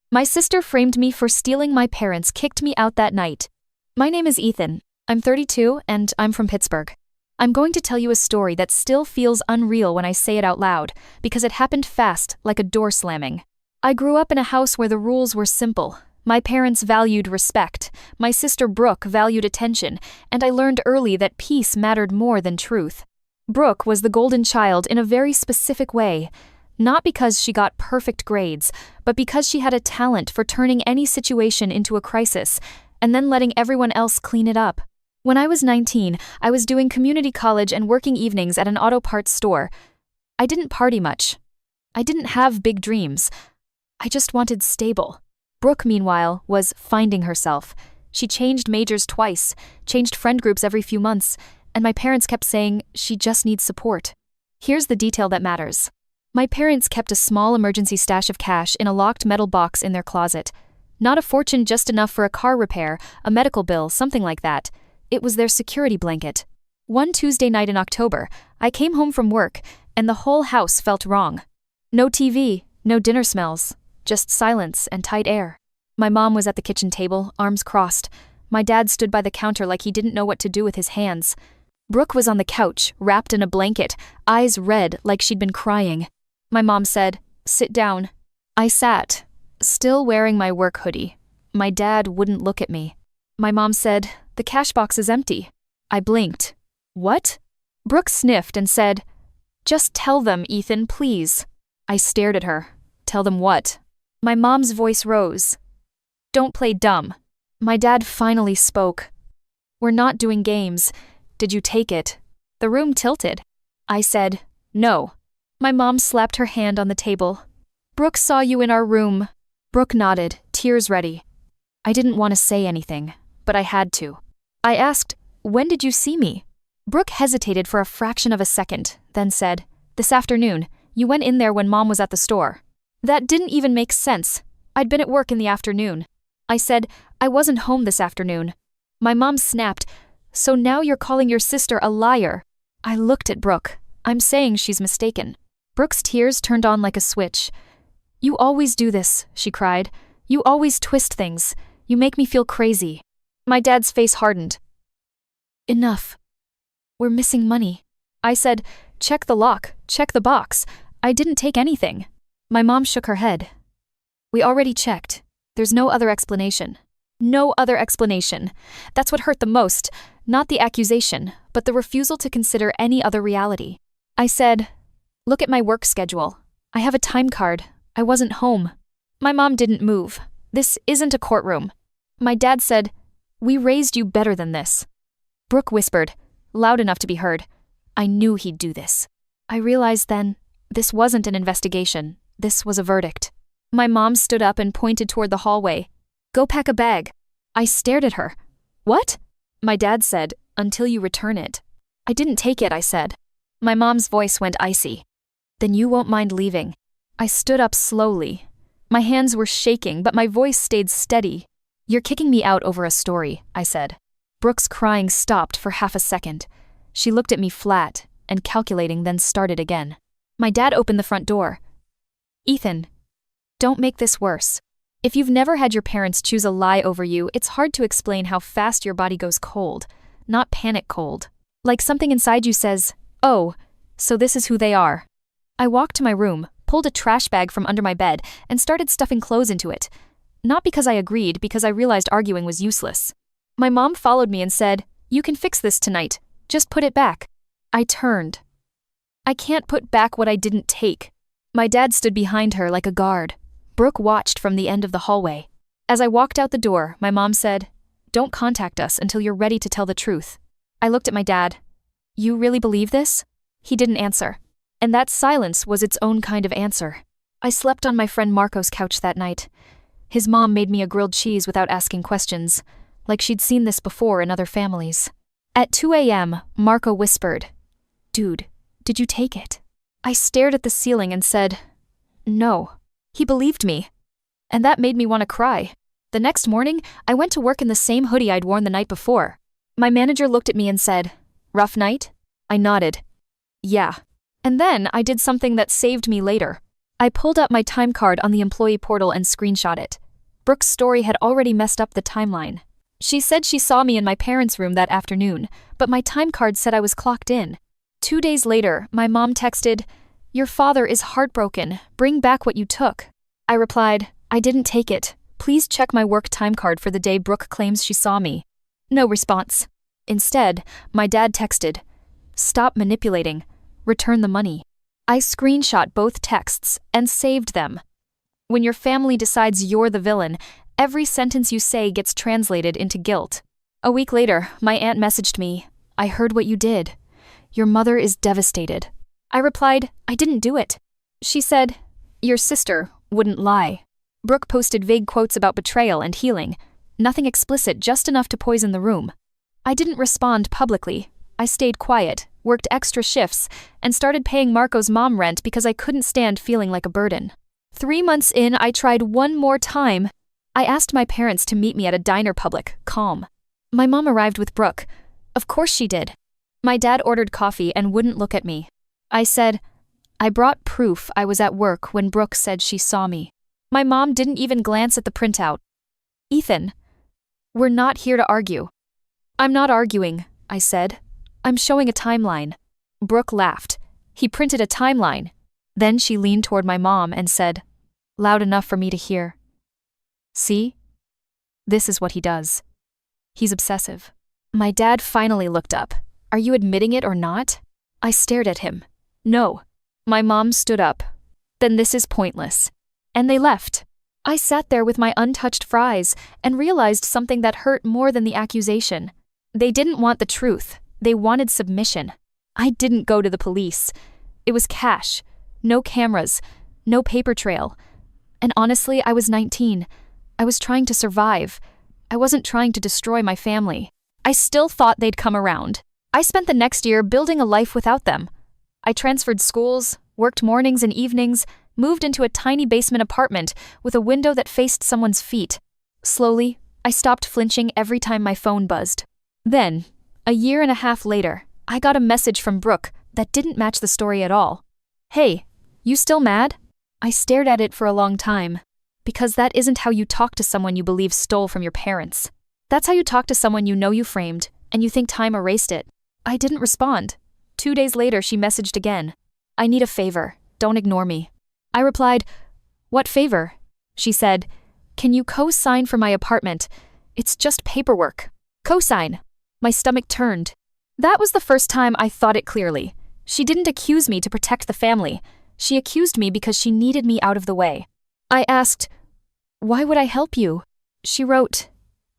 My sister framed me for stealing. My parents kicked me out that night. My name is Ethan. I'm 32 and I'm from Pittsburgh. I'm going to tell you a story that still feels unreal when I say it out loud, because it happened fast, like a door slamming. I grew up in a house where the rules were simple. My parents valued respect, my sister Brooke valued attention, and I learned early that peace mattered more than truth. Brooke was the golden child in a very specific way, not because she got perfect grades, but because she had a talent for turning any situation into a crisis, and then letting everyone else clean it up. When I was 19, I was doing community college and working evenings at an auto parts store. I didn't party much. I didn't have big dreams. I just wanted stable. Brooke, meanwhile, was finding herself. She changed majors twice, changed friend groups every few months, and my parents kept saying she just needs support. Here's the detail that matters. My parents kept a small emergency stash of cash in a locked metal box in their closet. Not a fortune, just enough for a car repair, a medical bill, something like that. It was their security blanket. One Tuesday night in October, I came home from work, and the whole house felt wrong. No TV, no dinner smells. Just silence and tight air. My mom was at the kitchen table, arms crossed. My dad stood by the counter like he didn't know what to do with his hands. Brooke was on the couch, wrapped in a blanket, eyes red like she'd been crying. My mom said, "Sit down." I sat, still wearing my work hoodie. My dad wouldn't look at me. My mom said, "The cash box is empty." I blinked. "What?" Brooke sniffed and said, "Just tell them, Ethan, please." I stared at her. "Tell them what?" My mom's voice rose. "Don't play dumb." My dad finally spoke. "We're not doing games. Did you take it?" The room tilted. I said, "No." My mom slapped her hand on the table. "Brooke saw you in our room." Brooke nodded, tears ready. I didn't want to say anything, but I had to. I asked, "When did you see me?" Brooke hesitated for a fraction of a second, then said, "This afternoon. You went in there when Mom was at the store." That didn't even make sense. I'd been at work in the afternoon. I said, "I wasn't home this afternoon." My mom snapped, "So now you're calling your sister a liar." I looked at Brooke. I'm saying she's mistaken. Brooke's tears turned on like a switch. "You always do this," she cried. "You always twist things. You make me feel crazy." My dad's face hardened. "Enough. We're missing money." I said, "Check the lock, check the box. I didn't take anything." My mom shook her head. "We already checked. There's no other explanation." No other explanation. That's what hurt the most, not the accusation, but the refusal to consider any other reality. I said, "Look at my work schedule. I have a time card. I wasn't home." My mom didn't move. "This isn't a courtroom." My dad said, "We raised you better than this." Brooke whispered, loud enough to be heard, "I knew he'd do this." I realized then, this wasn't an investigation. This was a verdict. My mom stood up and pointed toward the hallway. "Go pack a bag." I stared at her. "What?" My dad said, "Until you return it." "I didn't take it," I said. My mom's voice went icy. "Then you won't mind leaving." I stood up slowly. My hands were shaking, but my voice stayed steady. "You're kicking me out over a story," I said. Brooke's crying stopped for half a second. She looked at me flat, and calculating, then started again. My dad opened the front door. "Ethan, don't make this worse. If you've never had your parents choose a lie over you, it's hard to explain how fast your body goes cold, not panic cold. Like something inside you says, 'Oh, so this is who they are.'" I walked to my room, pulled a trash bag from under my bed, and started stuffing clothes into it. Not because I agreed, because I realized arguing was useless. My mom followed me and said, "You can fix this tonight. Just put it back." I turned. I can't put back what I didn't take. My dad stood behind her like a guard. Brooke watched from the end of the hallway. As I walked out the door, my mom said, "Don't contact us until you're ready to tell the truth." I looked at my dad. "You really believe this?" He didn't answer. And that silence was its own kind of answer. I slept on my friend Marco's couch that night. His mom made me a grilled cheese without asking questions, like she'd seen this before in other families. At 2 a.m., Marco whispered, "Dude, did you take it?" I stared at the ceiling and said, "No." He believed me. And that made me want to cry. The next morning, I went to work in the same hoodie I'd worn the night before. My manager looked at me and said, "Rough night?" I nodded. "Yeah." And then I did something that saved me later. I pulled up my time card on the employee portal and screenshot it. Brooke's story had already messed up the timeline. She said she saw me in my parents' room that afternoon, but my time card said I was clocked in. 2 days later, my mom texted, "Your father is heartbroken. Bring back what you took." I replied, "I didn't take it. Please check my work time card for the day Brooke claims she saw me." No response. Instead, my dad texted, "Stop manipulating. Return the money." I screenshot both texts and saved them. When your family decides you're the villain, every sentence you say gets translated into guilt. A week later, my aunt messaged me, "I heard what you did. Your mother is devastated." I replied, "I didn't do it." She said, "Your sister wouldn't lie." Brooke posted vague quotes about betrayal and healing. Nothing explicit, just enough to poison the room. I didn't respond publicly. I stayed quiet, worked extra shifts, and started paying Marco's mom rent because I couldn't stand feeling like a burden. 3 months in, I tried one more time. I asked my parents to meet me at a diner public, calm. My mom arrived with Brooke. Of course she did. My dad ordered coffee and wouldn't look at me. I said, "I brought proof I was at work when Brooke said she saw me." My mom didn't even glance at the printout. "Ethan, we're not here to argue." "I'm not arguing," I said. "I'm showing a timeline." Brooke laughed. "He printed a timeline." Then she leaned toward my mom and said, loud enough for me to hear, "See? This is what he does. He's obsessive." My dad finally looked up. "Are you admitting it or not?" I stared at him. "No." My mom stood up. "Then this is pointless." And they left. I sat there with my untouched fries and realized something that hurt more than the accusation. They didn't want the truth. They wanted submission. I didn't go to the police. It was cash. No cameras. No paper trail. And honestly, I was 19. I was trying to survive. I wasn't trying to destroy my family. I still thought they'd come around. I spent the next year building a life without them. I transferred schools, worked mornings and evenings, moved into a tiny basement apartment with a window that faced someone's feet. Slowly, I stopped flinching every time my phone buzzed. Then, a year and a half later, I got a message from Brooke that didn't match the story at all. "Hey, you still mad?" I stared at it for a long time. Because that isn't how you talk to someone you believe stole from your parents. That's how you talk to someone you know you framed, and you think time erased it. I didn't respond. 2 days later, she messaged again. "I need a favor. Don't ignore me." I replied, "What favor?" She said, "Can you co-sign for my apartment? It's just paperwork." Co-sign. My stomach turned. That was the first time I thought it clearly. She didn't accuse me to protect the family. She accused me because she needed me out of the way. I asked, "Why would I help you?" She wrote,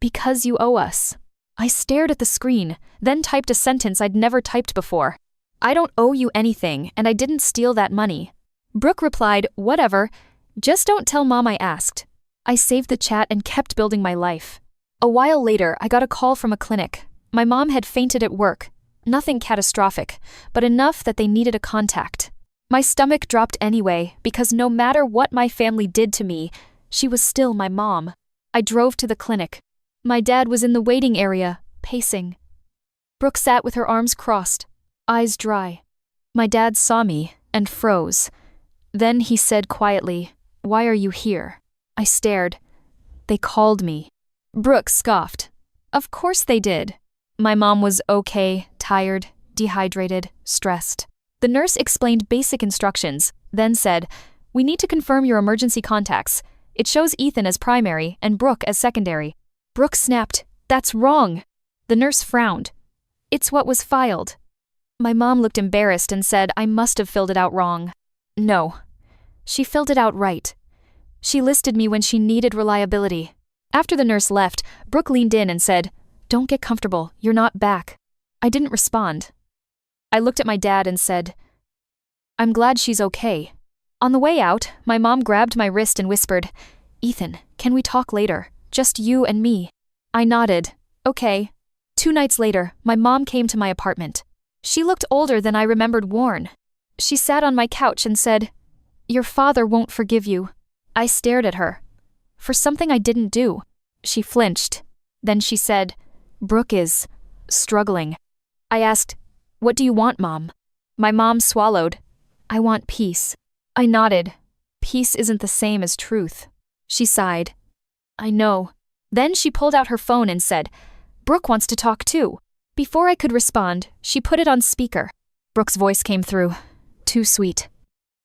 "Because you owe us." I stared at the screen, then typed a sentence I'd never typed before. "I don't owe you anything, and I didn't steal that money." Brooke replied, "Whatever. Just don't tell Mom I asked." I saved the chat and kept building my life. A while later, I got a call from a clinic. My mom had fainted at work. Nothing catastrophic, but enough that they needed a contact. My stomach dropped anyway, because no matter what my family did to me, she was still my mom. I drove to the clinic. My dad was in the waiting area, pacing. Brooke sat with her arms crossed, eyes dry. My dad saw me and froze. Then he said quietly, "Why are you here?" I stared. "They called me." Brooke scoffed. "Of course they did." My mom was okay, tired, dehydrated, stressed. The nurse explained basic instructions, then said, "We need to confirm your emergency contacts. It shows Ethan as primary and Brooke as secondary." Brooke snapped, "That's wrong." The nurse frowned. "It's what was filed." My mom looked embarrassed and said I must have filled it out wrong. No. She filled it out right. She listed me when she needed reliability. After the nurse left, Brooke leaned in and said, "Don't get comfortable, you're not back." I didn't respond. I looked at my dad and said, "I'm glad she's okay." On the way out, my mom grabbed my wrist and whispered, "Ethan, can we talk later? Just you and me." I nodded. "Okay." 2 nights later, my mom came to my apartment. She looked older than I remembered worn. She sat on my couch and said, "Your father won't forgive you." I stared at her. For something I didn't do. She flinched. Then she said, "Brooke is struggling." I asked, "What do you want, Mom?" My mom swallowed. "I want peace." I nodded. Peace isn't the same as truth. She sighed. I know. Then she pulled out her phone and said, Brooke wants to talk too. Before I could respond, she put it on speaker. Brooke's voice came through. Too sweet.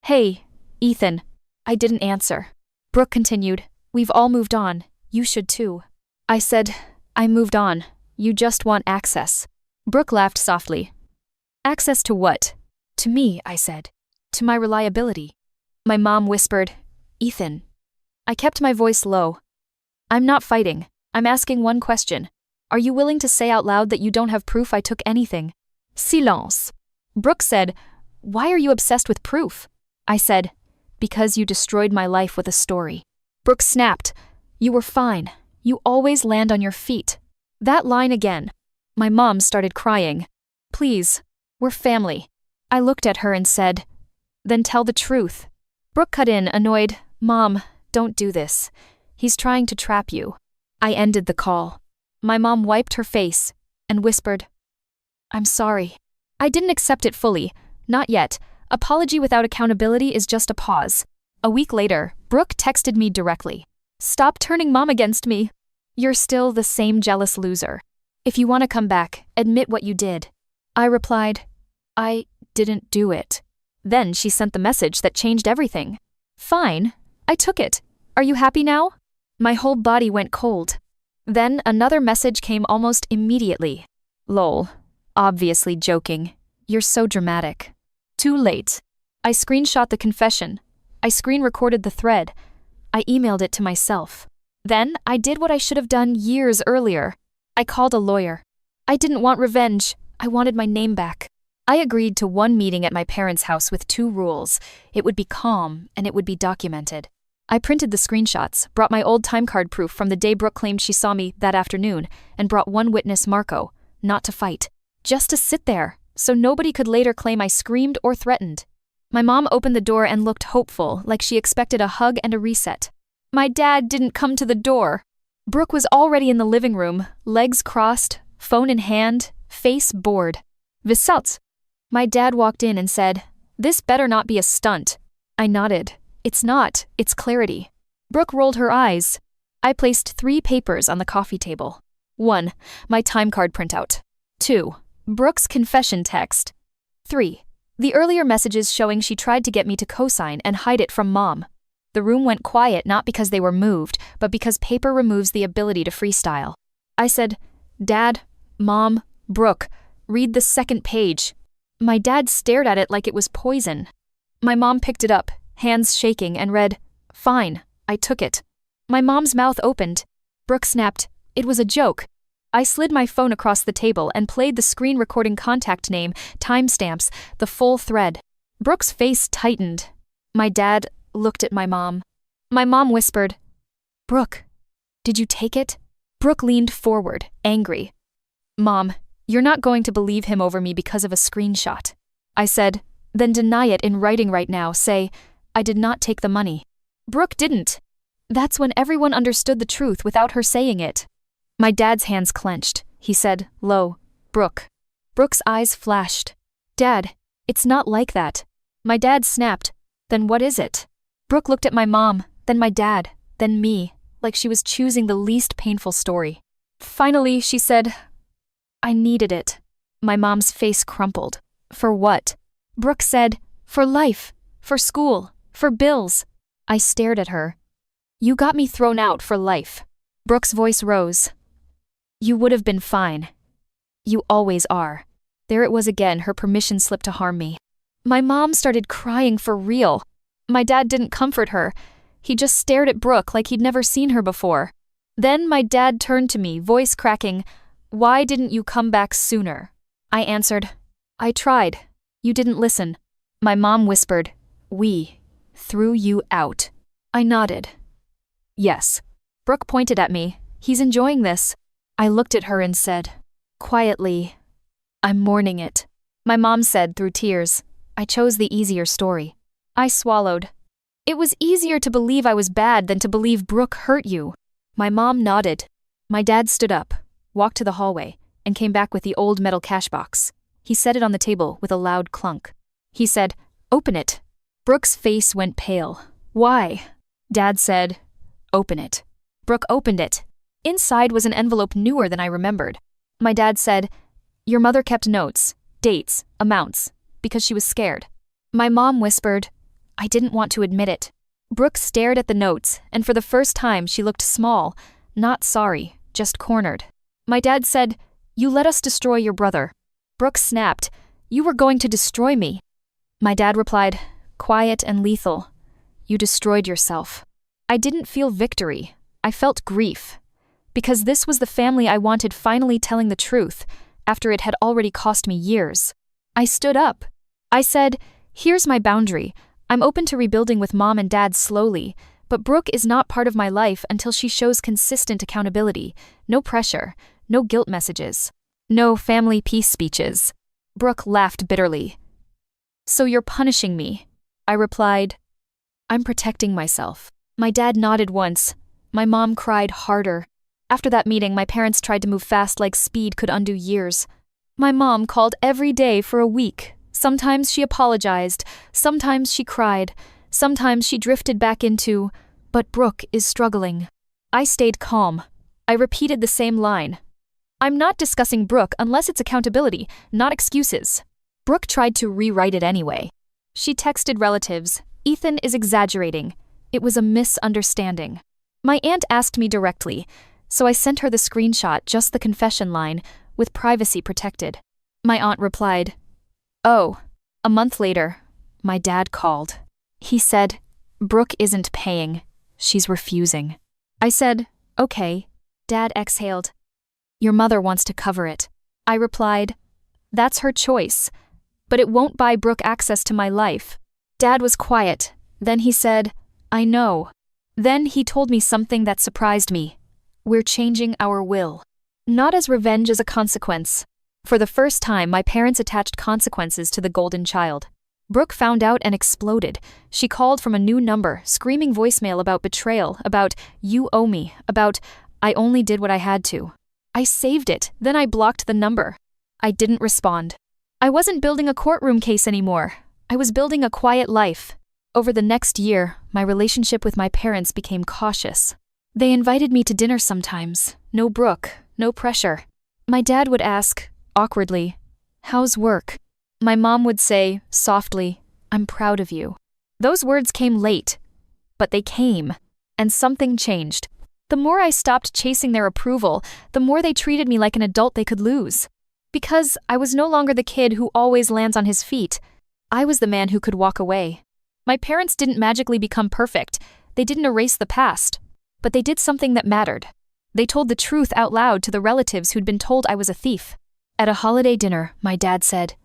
Hey, Ethan. I didn't answer. Brooke continued, We've all moved on. You should too. I said, I moved on. You just want access. Brooke laughed softly. Access to what? To me, I said. To my reliability. My mom whispered, Ethan. I kept my voice low. I'm not fighting. I'm asking one question. Are you willing to say out loud that you don't have proof I took anything? Silence. Brooke said, Why are you obsessed with proof? I said, Because you destroyed my life with a story. Brooke snapped, You were fine. You always land on your feet. That line again. My mom started crying. Please, we're family. I looked at her and said, Then tell the truth. Brooke cut in, annoyed, Mom, don't do this. He's trying to trap you. I ended the call. My mom wiped her face and whispered, I'm sorry. I didn't accept it fully. Not yet. Apology without accountability is just a pause. A week later, Brooke texted me directly. Stop turning mom against me. You're still the same jealous loser. If you want to come back, admit what you did. I replied, I didn't do it. Then she sent the message that changed everything. Fine. I took it. Are you happy now? My whole body went cold. Then another message came almost immediately. Lol. Obviously joking. You're so dramatic. Too late. I screenshot the confession. I screen recorded the thread. I emailed it to myself. Then I did what I should have done years earlier. I called a lawyer. I didn't want revenge. I wanted my name back. I agreed to one meeting at my parents' house with 2 rules. It would be calm and it would be documented. I printed the screenshots, brought my old time card proof from the day Brooke claimed she saw me that afternoon, and brought one witness, Marco, not to fight. Just to sit there, so nobody could later claim I screamed or threatened. My mom opened the door and looked hopeful, like she expected a hug and a reset. My dad didn't come to the door. Brooke was already in the living room, legs crossed, phone in hand, face bored. Wieso? My dad walked in and said, This better not be a stunt. I nodded. It's not, it's clarity. Brooke rolled her eyes. I placed 3 papers on the coffee table. 1. My time card printout. 2. Brooke's confession text. 3. The earlier messages showing she tried to get me to co-sign and hide it from mom. The room went quiet not because they were moved, but because paper removes the ability to freestyle. I said, Dad, Mom, Brooke, read the 2nd page. My dad stared at it like it was poison. My mom picked it up, hands shaking, and read, Fine, I took it. My mom's mouth opened. Brooke snapped, It was a joke. I slid my phone across the table and played the screen recording contact name, timestamps, the full thread. Brooke's face tightened. My dad looked at my mom. My mom whispered, Brooke, did you take it? Brooke leaned forward, angry. Mom, you're not going to believe him over me because of a screenshot. I said, Then deny it in writing right now. Say, I did not take the money. Brooke didn't. That's when everyone understood the truth without her saying it. My dad's hands clenched. He said, low, Brooke. Brooke's eyes flashed. Dad, it's not like that. My dad snapped. Then what is it? Brooke looked at my mom, then my dad, then me, like she was choosing the least painful story. Finally, she said, I needed it. My mom's face crumpled. For what? Brooke said, for life, for school, for bills. I stared at her. You got me thrown out for life. Brooke's voice rose. You would have been fine. You always are. There it was again, her permission slip to harm me. My mom started crying for real. My dad didn't comfort her. He just stared at Brooke like he'd never seen her before. Then my dad turned to me, voice cracking, Why didn't you come back sooner? I answered, I tried. You didn't listen. My mom whispered, We threw you out. I nodded. Yes. Brooke pointed at me. He's enjoying this. I looked at her and said, quietly, I'm mourning it. My mom said through tears, I chose the easier story. I swallowed. It was easier to believe I was bad than to believe Brooke hurt you. My mom nodded. My dad stood up, walked to the hallway, and came back with the old metal cash box. He set it on the table with a loud clunk. He said, Open it. Brooke's face went pale. Why? Dad said, "Open it." Brooke opened it. Inside was an envelope newer than I remembered. My dad said, "Your mother kept notes, dates, amounts, because she was scared." My mom whispered, "I didn't want to admit it." Brooke stared at the notes, and for the first time she looked small, not sorry, just cornered. My dad said, "You let us destroy your brother." Brooke snapped, "You were going to destroy me." My dad replied, quiet and lethal, "You destroyed yourself." I didn't feel victory. I felt grief. Because this was the family I wanted finally telling the truth, after it had already cost me years. I stood up. I said, "Here's my boundary. I'm open to rebuilding with mom and dad slowly, but Brooke is not part of my life until she shows consistent accountability, no pressure, no guilt messages, no family peace speeches." Brooke laughed bitterly. "So you're punishing me?" I replied, "I'm protecting myself." My dad nodded once. My mom cried harder. After that meeting, my parents tried to move fast like speed could undo years. My mom called every day for a week. Sometimes she apologized, sometimes she cried, sometimes she drifted back into, "But Brooke is struggling." I stayed calm. I repeated the same line. "I'm not discussing Brooke unless it's accountability, not excuses." Brooke tried to rewrite it anyway. She texted relatives, "Ethan is exaggerating. It was a misunderstanding." My aunt asked me directly, so I sent her the screenshot, just the confession line, with privacy protected. My aunt replied, "Oh." A month later, my dad called. He said, "Brooke isn't paying. She's refusing." I said, "Okay." Dad exhaled. "Your mother wants to cover it." I replied, "That's her choice, but it won't buy Brooke access to my life." Dad was quiet. Then he said, "I know." Then he told me something that surprised me. "We're changing our will." Not as revenge, as a consequence. For the first time, my parents attached consequences to the golden child. Brooke found out and exploded. She called from a new number, screaming voicemail about betrayal, about "you owe me," about "I only did what I had to." I saved it, then I blocked the number. I didn't respond. I wasn't building a courtroom case anymore. I was building a quiet life. Over the next year, my relationship with my parents became cautious. They invited me to dinner sometimes. No Brooke, no pressure. My dad would ask, awkwardly, "How's work?" My mom would say, softly, "I'm proud of you." Those words came late, but they came, and something changed. The more I stopped chasing their approval, the more they treated me like an adult they could lose. Because I was no longer the kid who always lands on his feet. I was the man who could walk away. My parents didn't magically become perfect. They didn't erase the past. But they did something that mattered. They told the truth out loud to the relatives who'd been told I was a thief. At a holiday dinner, my dad said,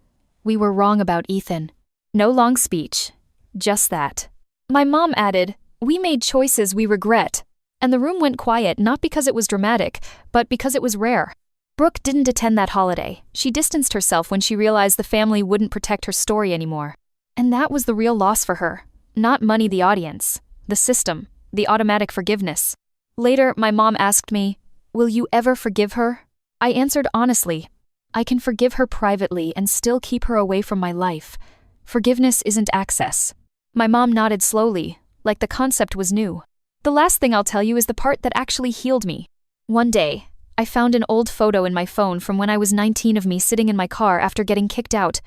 "We were wrong about Ethan." No long speech. Just that. My mom added, "We made choices we regret." And the room went quiet, not because it was dramatic, but because it was rare. Brooke didn't attend that holiday. She distanced herself when she realized the family wouldn't protect her story anymore. And that was the real loss for her. Not money, the audience, the system, the automatic forgiveness. Later, my mom asked me, "Will you ever forgive her?" I answered honestly, "I can forgive her privately and still keep her away from my life. Forgiveness isn't access." My mom nodded slowly, like the concept was new. The last thing I'll tell you is the part that actually healed me. One day, I found an old photo in my phone from when I was 19 of me sitting in my car after getting kicked out.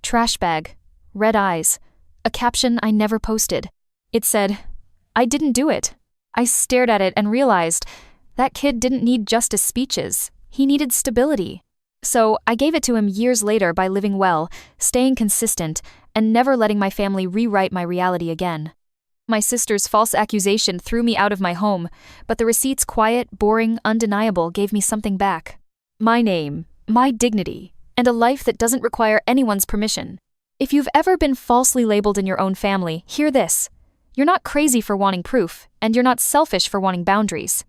Trash bag. Red eyes. A caption I never posted. It said, "I didn't do it." I stared at it and realized that kid didn't need justice speeches. He needed stability. So I gave it to him years later by living well, staying consistent, and never letting my family rewrite my reality again. My sister's false accusation threw me out of my home, but the receipts, quiet, boring, undeniable, gave me something back. My name, my dignity, and a life that doesn't require anyone's permission. If you've ever been falsely labeled in your own family, hear this. You're not crazy for wanting proof, and you're not selfish for wanting boundaries.